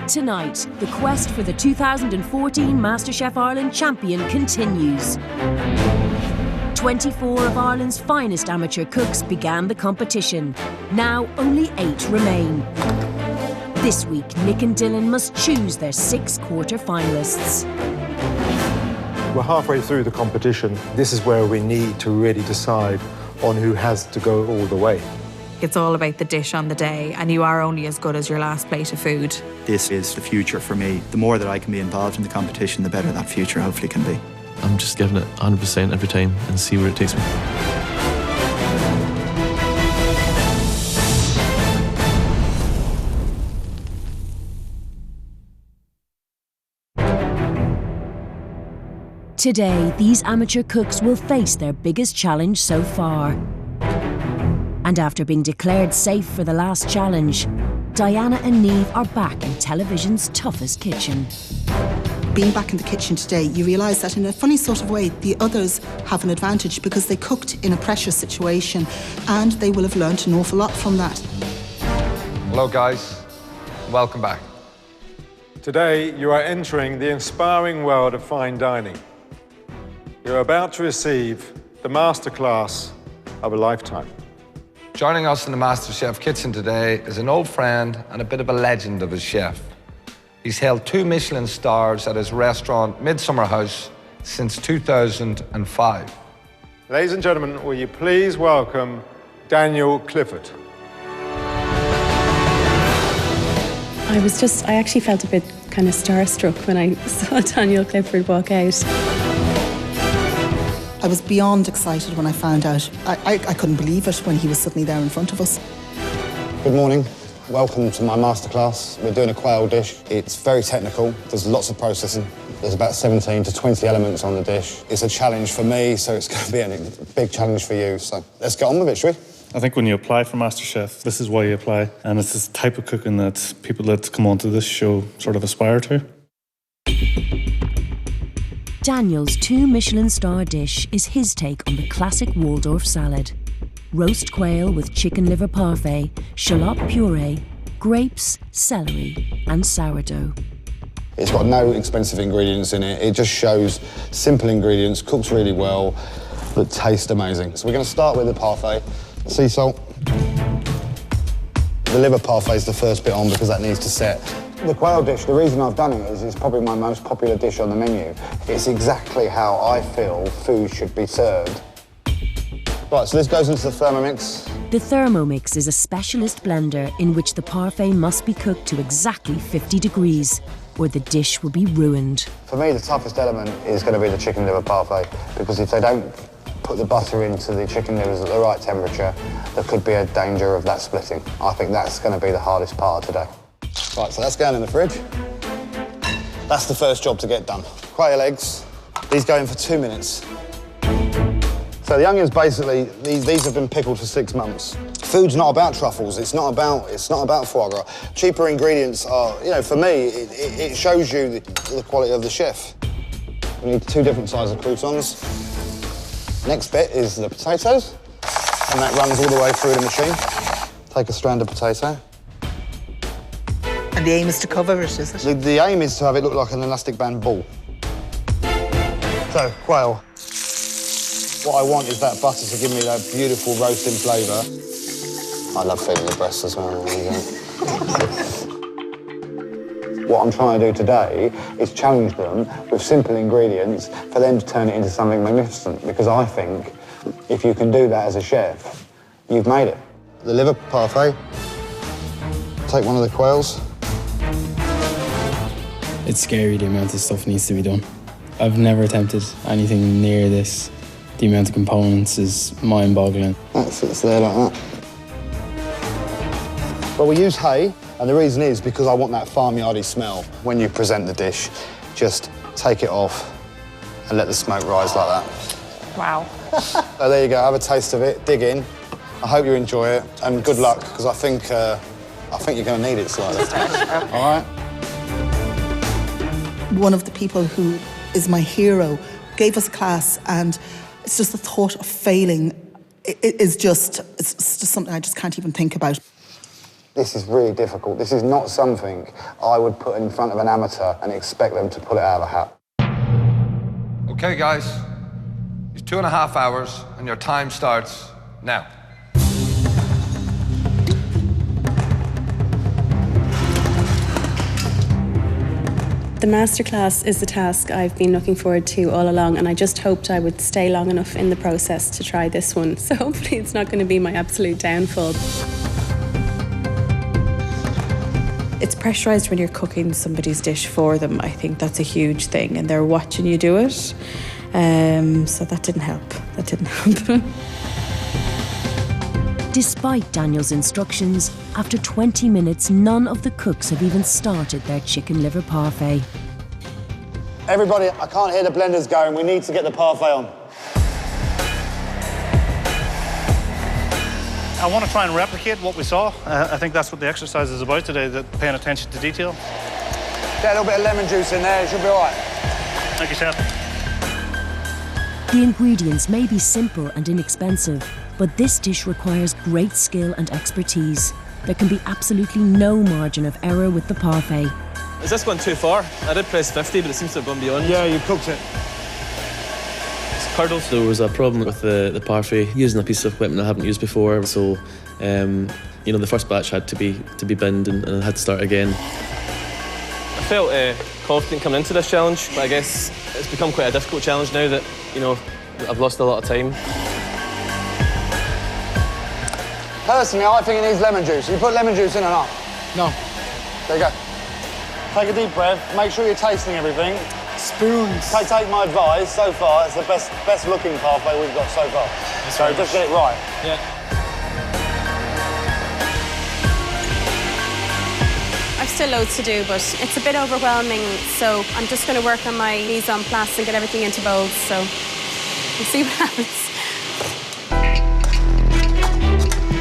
Tonight, the quest for the 2014 Masterchef Ireland champion continues. 24 of Ireland's finest amateur cooks began the competition. Now only 8 remain. This week, Nick and Dylan must choose their 6 quarter-finalists. We're halfway through the competition. This is where we need to really decide on who has to go all the way. It's all about the dish on the day, and you are only as good as your last plate of food. This is the future for me. The more that I can be involved in the competition, the better that future hopefully can be. I'm just giving it 100% every time and see where it takes me. Today, these amateur cooks will face their biggest challenge so far. And after being declared safe for the last challenge, Diana and Niamh are back in television's toughest kitchen. Being back in the kitchen today, you realise that in a funny sort of way, the others have an advantage because they cooked in a pressure situation and they will have learnt an awful lot from that. Hello guys, welcome back. Today, you are entering the inspiring world of fine dining. You're about to receive the masterclass of a lifetime. Joining us in the MasterChef kitchen today is an old friend and a bit of a legend of a chef. He's held 2 Michelin stars at his restaurant Midsummer House since 2005. Ladies and gentlemen, will you please welcome Daniel Clifford. I actually felt a bit kind of starstruck when I saw Daniel Clifford walk out. I was beyond excited when I found out. I couldn't believe it when he was suddenly there in front of us. Good morning. Welcome to my masterclass. We're doing a quail dish. It's very technical. There's lots of processing. There's about 17 to 20 elements on the dish. It's a challenge for me, so it's going to be a big challenge for you. So let's get on with it, shall we? I think when you apply for MasterChef, this is why you apply. And it's this type of cooking that people that come onto this show sort of aspire to. Daniel's 2 Michelin star dish is his take on the classic Waldorf salad. Roast quail with chicken liver parfait, shallot puree, grapes, celery and sourdough. It's got no expensive ingredients in it. It just shows simple ingredients, cooks really well, but taste amazing. So we're going to start with the parfait. Sea salt. The liver parfait is the first bit on because that needs to set. The quail dish, the reason I've done it is it's probably my most popular dish on the menu. It's exactly how I feel food should be served. Right, so this goes into the Thermomix. The Thermomix is a specialist blender in which the parfait must be cooked to exactly 50 degrees, or the dish will be ruined. For me, the toughest element is going to be the chicken liver parfait, because if they don't put the butter into the chicken livers at the right temperature, there could be a danger of that splitting. I think that's going to be the hardest part of today. Right, so that's going in the fridge. That's the first job to get done. Quail eggs, these go in for 2 minutes. So the onions, basically, these have been pickled for 6 months. Food's not about truffles, it's not about foie gras. Cheaper ingredients are, for me, it shows you the quality of the chef. We need 2 different sizes of croutons. Next bit is the potatoes, and that runs all the way through the machine. Take a strand of potato. And the aim is to cover it, is it? The aim is to have it look like an elastic band ball. So, quail. What I want is that butter to give me that beautiful roasting flavour. I love feeling the breasts as well. What I'm trying to do today is challenge them with simple ingredients for them to turn it into something magnificent, because I think if you can do that as a chef, you've made it. The liver parfait. Take one of the quails. It's scary the amount of stuff needs to be done. I've never attempted anything near this. The amount of components is mind-boggling. It's there like that. Well, we use hay, and the reason is because I want that farmyardy smell. When you present the dish, just take it off and let the smoke rise like that. Wow. So there you go, have a taste of it, dig in. I hope you enjoy it, and good luck, because I think you're going to need it slightly. All right? One of the people who is my hero gave us a class, and it's just the thought of failing it's just something I just can't even think about. This is really difficult. This is not something I would put in front of an amateur and expect them to pull it out of a hat. Okay, guys, it's 2.5 hours and your time starts now. The masterclass is the task I've been looking forward to all along, and I just hoped I would stay long enough in the process to try this one. So hopefully it's not going to be my absolute downfall. It's pressurised when you're cooking somebody's dish for them. I think that's a huge thing, and they're watching you do it. So that didn't help. Despite Daniel's instructions, after 20 minutes, none of the cooks have even started their chicken liver parfait. Everybody, I can't hear the blenders going. We need to get the parfait on. I want to try and replicate what we saw. I think that's what the exercise is about today, paying attention to detail. Get a little bit of lemon juice in there, it should be all right. Thank you, Chef. The ingredients may be simple and inexpensive, but this dish requires great skill and expertise. There can be absolutely no margin of error with the parfait. Is this gone too far? I did press 50, but it seems to have gone beyond. Yeah, you cooked it. It's curdled. There was a problem with the parfait, using a piece of equipment I haven't used before, so the first batch had to be binned and I had to start again. I felt confident coming into this challenge, but I guess it's become quite a difficult challenge now that, I've lost a lot of time. Personally, I think it needs lemon juice. You put lemon juice in or not? No. There you go. Take a deep breath. Make sure you're tasting everything. Spoons. Take my advice. So far, it's the best looking parfait we've got so far. So just get it right. Yeah. I've still loads to do, but it's a bit overwhelming, so I'm just going to work on my mise en place and get everything into bowls, so we'll see what happens.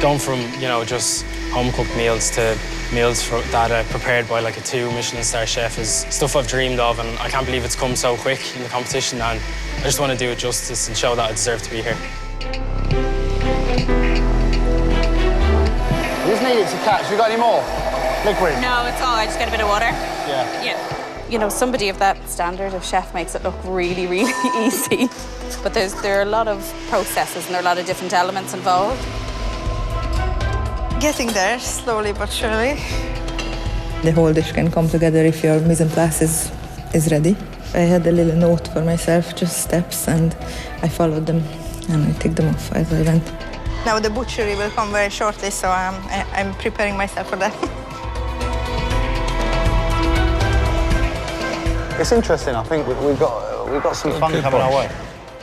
Going from, just home-cooked meals to meals that are prepared by like a 2 Michelin star chef is stuff I've dreamed of, and I can't believe it's come so quick in the competition, and I just want to do it justice and show that I deserve to be here. You just need it to catch. You got any more? Liquid? No, it's all. I just get a bit of water. Yeah. Somebody of that standard of chef makes it look really, really easy. But there are a lot of processes and there are a lot of different elements involved. Getting there, slowly but surely. The whole dish can come together if your mise en place is ready. I had a little note for myself, just steps, and I followed them and I ticked them off as I went. Now the butchery will come very shortly, so I'm preparing myself for that. It's interesting. I think we've got some fun coming our way.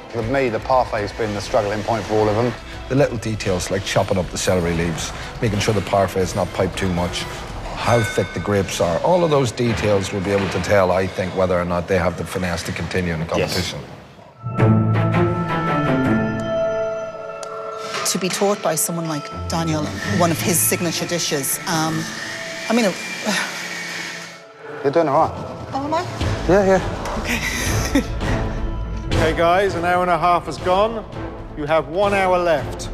For me, the parfait's been the struggling point for all of them. The little details like chopping up the celery leaves, making sure the parfait is not piped too much, how thick the grapes are, all of those details will be able to tell, I think, whether or not they have the finesse to continue in the competition. To be taught by someone like Daniel, one of his signature dishes, You're doing all right. Oh, am I? Yeah. Okay. Okay, guys, an hour and a half has gone. You have 1 hour left.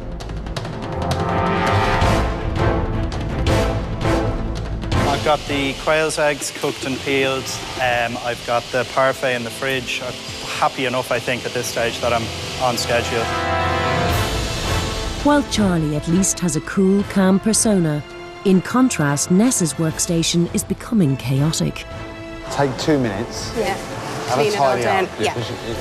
I've got the quail's eggs cooked and peeled. I've got the parfait in the fridge. I'm happy enough, I think, at this stage that I'm on schedule. While Charlie at least has a cool, calm persona, in contrast, Nessa's workstation is becoming chaotic. Take 2 minutes. Yeah. Have a tidy up.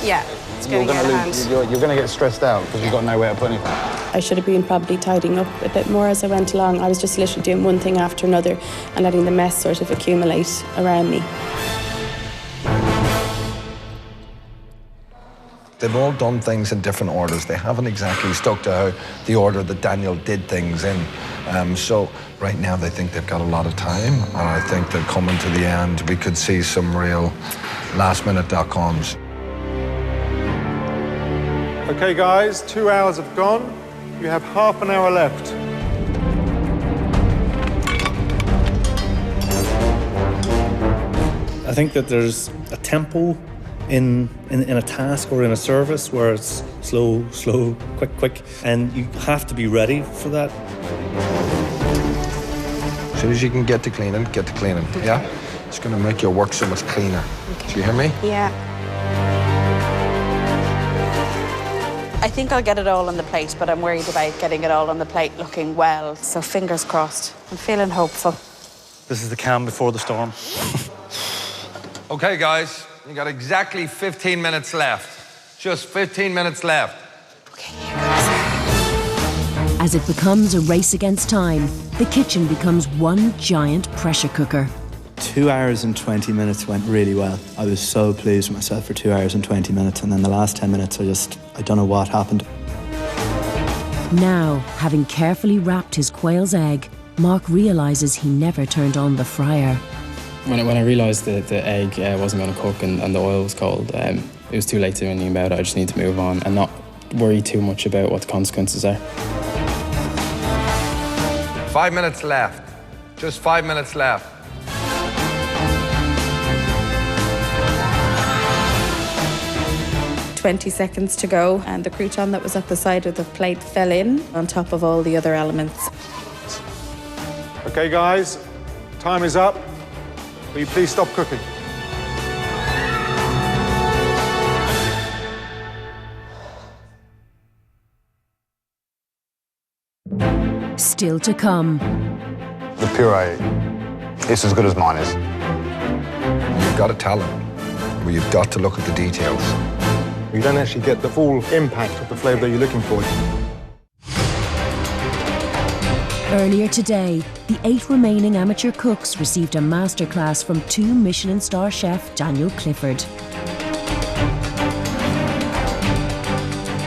Yeah. It's going to get hand. You're going to get stressed out because you've got nowhere to put anything. I should have been probably tidying up a bit more as I went along. I was just literally doing one thing after another and letting the mess sort of accumulate around me. They've all done things in different orders. They haven't exactly stuck to how the order that Daniel did things in. So right now they think they've got a lot of time, and I think that coming to the end, we could see some real last-minute .coms. Okay, guys, 2 hours have gone. You have half an hour left. I think that there's a tempo in a task or in a service where it's slow, quick, and you have to be ready for that. As soon as you can get to cleaning, get to cleaning, yeah? It's gonna make your work so much cleaner. Okay. Do you hear me? Yeah. I think I'll get it all on the plate, but I'm worried about getting it all on the plate looking well. So fingers crossed. I'm feeling hopeful. This is the calm before the storm. Okay, guys, you got exactly 15 minutes left. Just 15 minutes left. As it becomes a race against time, the kitchen becomes one giant pressure cooker. 2 hours and 20 minutes went really well. I was so pleased with myself for 2 hours and 20 minutes, and then the last 10 minutes, I don't know what happened. Now, having carefully wrapped his quail's egg, Mark realises he never turned on the fryer. When I realised that the egg wasn't going to cook and the oil was cold, it was too late to do anything about it. I just need to move on and not worry too much about what the consequences are. 5 minutes left. Just 5 minutes left. "20 seconds to go, and the crouton that was at the side of the plate fell in on top of all the other elements. Okay, guys, time is up. Will you please stop cooking? Still to come. The puree, it's as good as mine is. You've got to tell them, or you've got to look at the details. You don't actually get the full impact of the flavour that you're looking for. Earlier today, the 8 remaining amateur cooks received a masterclass from 2 Michelin star chef Daniel Clifford.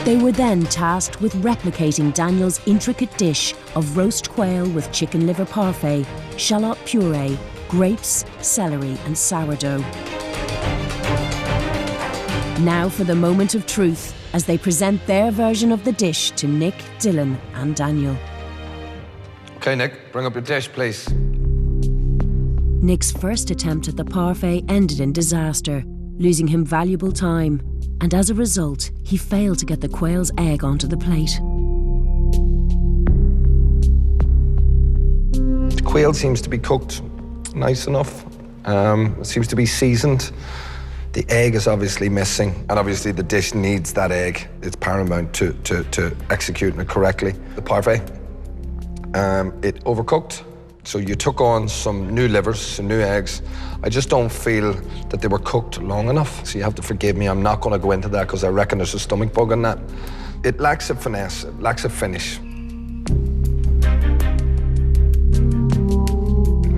They were then tasked with replicating Daniel's intricate dish of roast quail with chicken liver parfait, shallot puree, grapes, celery and sourdough. Now for the moment of truth, as they present their version of the dish to Nick, Dylan and Daniel. Okay, Nick, bring up your dish, please. Nick's first attempt at the parfait ended in disaster, losing him valuable time, and as a result, he failed to get the quail's egg onto the plate. The quail seems to be cooked nice enough. It seems to be seasoned. The egg is obviously missing, and obviously the dish needs that egg. It's paramount to executing it correctly. The parfait, it overcooked. So you took on some new livers, some new eggs. I just don't feel that they were cooked long enough. So you have to forgive me, I'm not gonna go into that because I reckon there's a stomach bug in that. It lacks a finesse, it lacks a finish.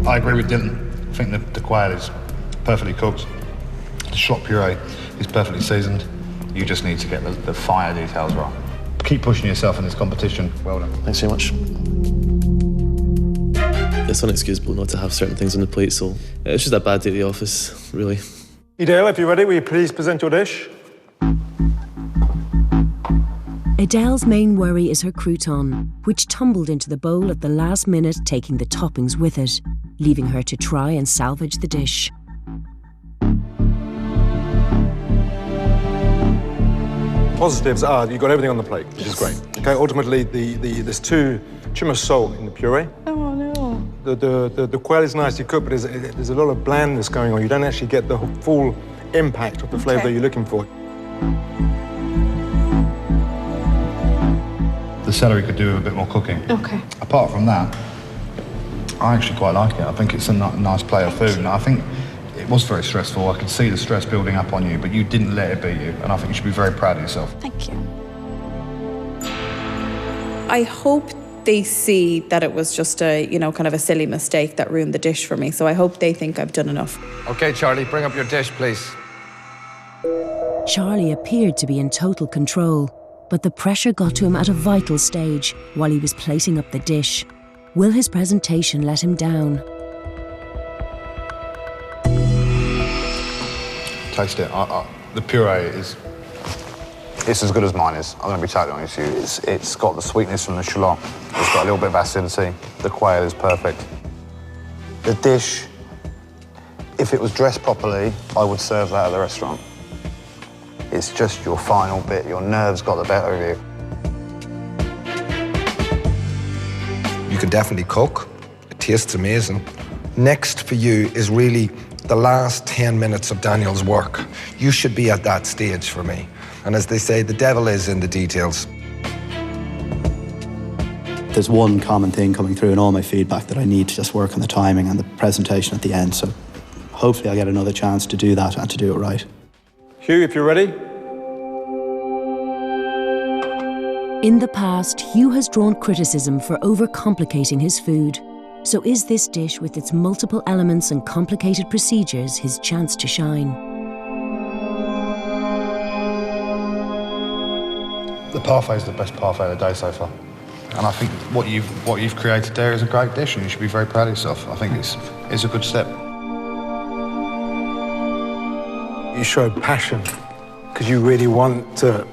I agree with Dylan. I think the quail is perfectly cooked. The shallot puree is perfectly seasoned. You just need to get the fire details right. Keep pushing yourself in this competition. Well done. Thanks very much. It's unexcusable not to have certain things on the plate, so it's just a bad day at the office, really. Edale, if you're ready, will you please present your dish? Adele's main worry is her crouton, which tumbled into the bowl at the last minute, taking the toppings with it, leaving her to try and salvage the dish. Positives are you've got everything on the plate, which is great. Okay, ultimately, there's 2 chimney salt in the puree. Oh no. The quail is nicely cooked, but there's a lot of blandness going on. You don't actually get the full impact of the flavour that you're looking for. The celery could do with a bit more cooking. Okay. Apart from that, I actually quite like it. I think it's a nice plate of food, and I think it was very stressful. I could see the stress building up on you, but you didn't let it beat you, and I think you should be very proud of yourself. Thank you. I hope they see that it was just a, kind of a silly mistake that ruined the dish for me. So I hope they think I've done enough. Okay, Charlie, bring up your dish, please. Charlie appeared to be in total control, but the pressure got to him at a vital stage while he was plating up the dish. Will his presentation let him down? Taste it. The puree is... It's as good as mine is. I'm going to be totally honest with you. It's got the sweetness from the shallot. It's got a little bit of acidity. The quail is perfect. The dish, if it was dressed properly, I would serve that at the restaurant. It's just your final bit. Your nerves got the better of you. You can definitely cook. It tastes amazing. Next for you is really the last 10 minutes of Daniel's work. You should be at that stage for me. And as they say, the devil is in the details. There's one common thing coming through in all my feedback, that I need to just work on the timing and the presentation at the end. So hopefully I'll get another chance to do that and to do it right. Hugh, if you're ready. In the past, Hugh has drawn criticism for overcomplicating his food. So is this dish with its multiple elements and complicated procedures his chance to shine? The parfait is the best parfait of the day so far. And I think what you've created there is a great dish, and you should be very proud of yourself. I think it's a good step. You showed passion because you really want to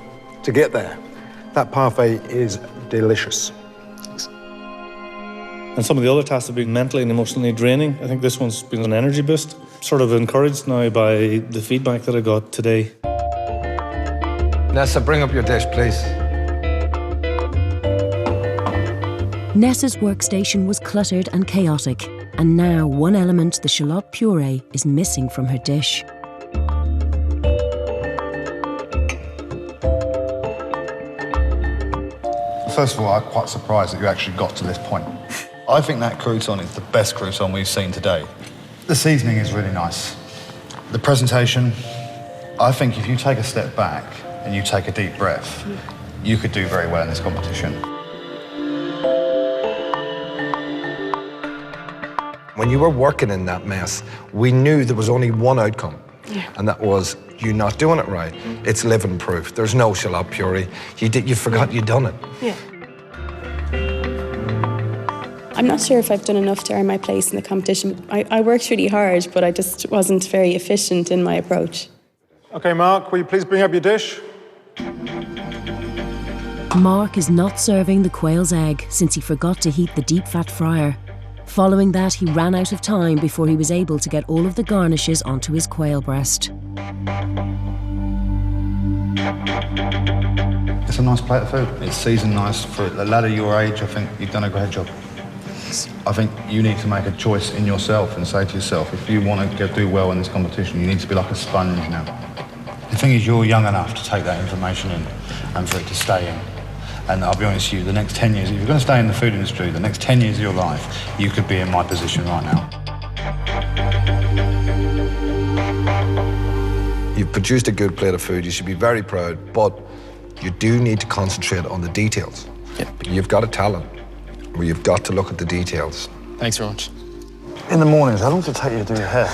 get there. That parfait is delicious. And some of the other tasks have been mentally and emotionally draining. I think this one's been an energy boost. Sort of encouraged now by the feedback that I got today. Nessa, bring up your dish, please. Nessa's workstation was cluttered and chaotic, and now one element, the shallot puree, is missing from her dish. First of all, I'm quite surprised that you actually got to this point. I think that crouton is the best crouton we've seen today. The seasoning is really nice. The presentation, I think if you take a step back and you take a deep breath, you could do very well in this competition. When you were working in that mess, we knew there was only one outcome. Yeah. And that was you not doing it right. It's living proof. There's no shallot puree. You forgot you'd done it. Yeah. I'm not sure if I've done enough to earn my place in the competition. I worked really hard, but I just wasn't very efficient in my approach. OK, Mark, will you please bring up your dish? Mark is not serving the quail's egg since he forgot to heat the deep-fat fryer. Following that, he ran out of time before he was able to get all of the garnishes onto his quail breast. It's a nice plate of food. It's seasoned nice. For a lad of your age, I think you've done a great job. I think you need to make a choice in yourself and say to yourself, if you want to do well in this competition, you need to be like a sponge now. The thing is, you're young enough to take that information in and for it to stay in. And I'll be honest with you, the next 10 years, if you're going to stay in the food industry, the next 10 years of your life, you could be in my position right now. You've produced a good plate of food. You should be very proud, but you do need to concentrate on the details. Yep. You've got a talent where you've got to look at the details. Thanks very much. In the mornings, how long does it take you to do your hair?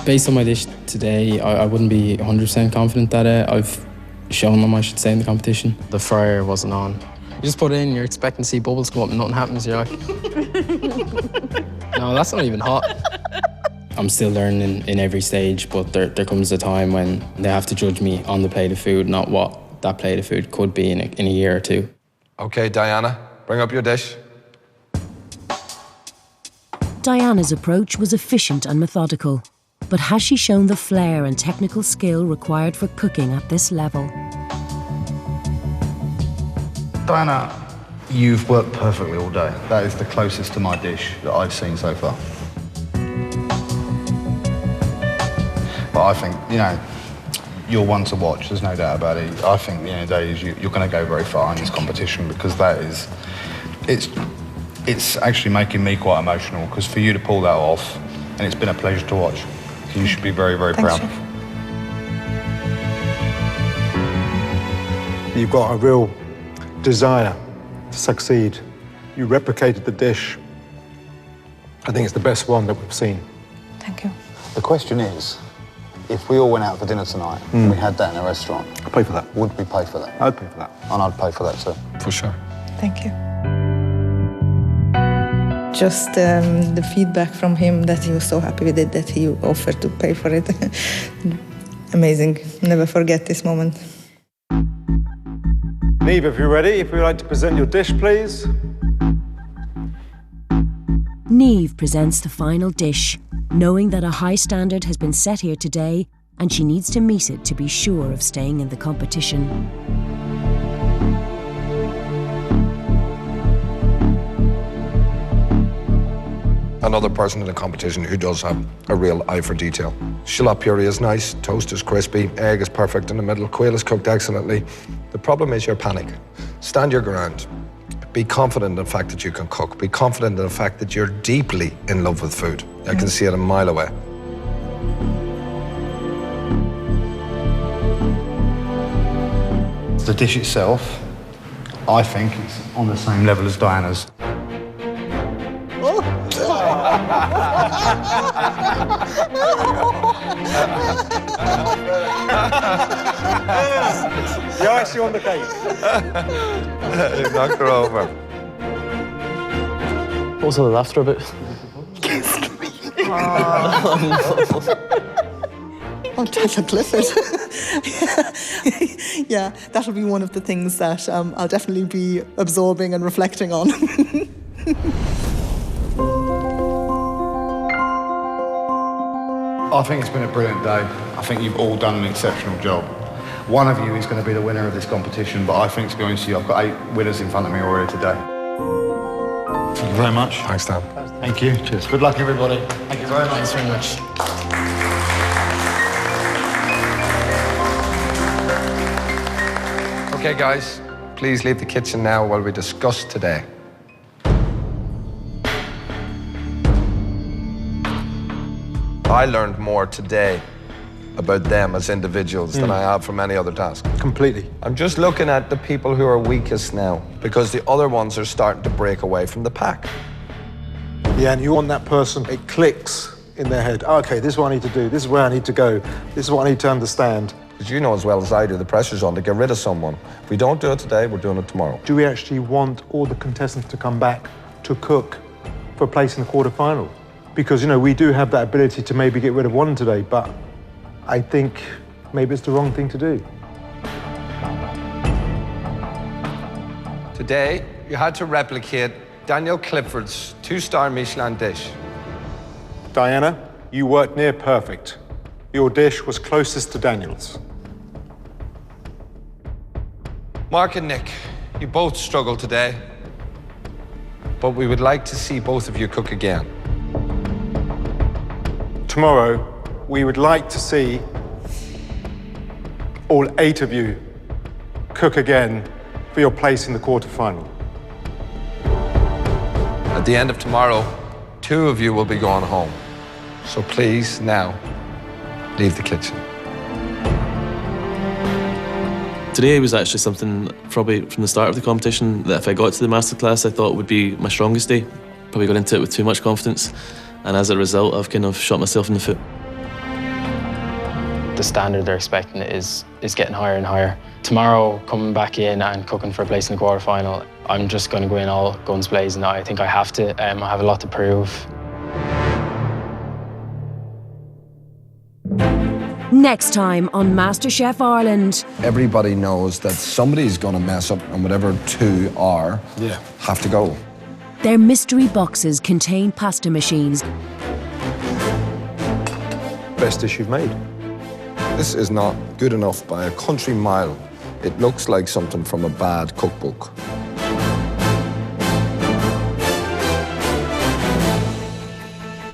Based on my dish today, I wouldn't be 100% confident that I've shown them I should stay in the competition. The fryer wasn't on. You just put it in, you're expecting to see bubbles come up and nothing happens, you're like... No, that's not even hot. I'm still learning in every stage, but there comes a time when they have to judge me on the plate of food, not what that plate of food could be in a year or two. OK, Diana, bring up your dish. Diana's approach was efficient and methodical. But has she shown the flair and technical skill required for cooking at this level? Diana, you've worked perfectly all day. That is the closest to my dish that I've seen so far. But I think, you know, you're one to watch, there's no doubt about it. I think at the end of the day, you're going to go very far in this competition because that is... It's actually making me quite emotional because for you to pull that off, and it's been a pleasure to watch. You should be very, very proud. You've got a real desire to succeed. You replicated the dish. I think it's the best one that we've seen. Thank you. The question is, if we all went out for dinner tonight and we had that in a restaurant, I'd pay for that. Would we pay for that? I'd pay for that. And I'd pay for that too. For sure. Thank you. Just the feedback from him that he was so happy with it that he offered to pay for it. Amazing. Never forget this moment. Niamh, if you're ready, if you'd like to present your dish, please. Niamh presents the final dish, knowing that a high standard has been set here today and she needs to meet it to be sure of staying in the competition. another person in the competition who does have a real eye for detail. Shallot puree is nice, toast is crispy, egg is perfect in the middle, quail is cooked excellently. The problem is your panic. Stand your ground. Be confident in the fact that you can cook. Be confident in the fact that you're deeply in love with food. I can see it a mile away. The dish itself, I think, is on the same level as Diana's. The icing on the cake. Knock her over. Also, the laughter a bit. Oh, Daniel Clifford. Yeah, that'll be one of the things that I'll definitely be absorbing and reflecting on. I think it's been a brilliant day. I think you've all done an exceptional job. One of you is going to be the winner of this competition, but I think, to be honest with you, I've got 8 winners in front of me already today. Thank you very much. Thanks, Dan. Thank you. Cheers. Good luck, everybody. Thank you very much. Thanks very much. Okay, guys, please leave the kitchen now while we discuss today. I learned more today about them as individuals than I have from any other task. Completely. I'm just looking at the people who are weakest now because the other ones are starting to break away from the pack. Yeah, and you want that person, it clicks in their head. Okay, this is what I need to do. This is where I need to go. This is what I need to understand. Because you know as well as I do, the pressure's on to get rid of someone. If we don't do it today, we're doing it tomorrow. Do we actually want all the contestants to come back to cook for a place in the quarterfinal? Because, you know, we do have that ability to maybe get rid of one today, but I think maybe it's the wrong thing to do. Today, you had to replicate Daniel Clifford's 2-star Michelin dish. Diana, you worked near perfect. Your dish was closest to Daniel's. Mark and Nick, you both struggled today, but we would like to see both of you cook again. Tomorrow, we would like to see all 8 of you cook again for your place in the quarterfinal. At the end of tomorrow, 2 of you will be going home. So please, now, leave the kitchen. Today was actually something, probably from the start of the competition, that if I got to the masterclass, I thought would be my strongest day. Probably got into it with too much confidence, and as a result, I've kind of shot myself in the foot. The standard they're expecting is getting higher and higher. Tomorrow, coming back in and cooking for a place in the quarterfinal, I'm just going to go in all guns blazing. I think I have to. I have a lot to prove. Next time on Masterchef Ireland. Everybody knows that somebody's going to mess up, and whatever 2 are, have to go. Their mystery boxes contain pasta machines. Best dish you've made. This is not good enough by a country mile. It looks like something from a bad cookbook.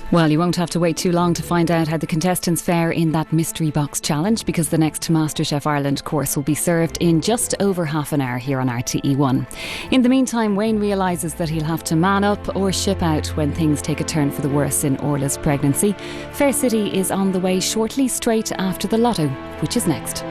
Well, you won't have to wait too long to find out how the contestants fare in that mystery box challenge, because the next MasterChef Ireland course will be served in just over half an hour here on RTE1. In the meantime, Wayne realises that he'll have to man up or ship out when things take a turn for the worse in Orla's pregnancy. Fair City is on the way shortly, straight after the Lotto, which is next.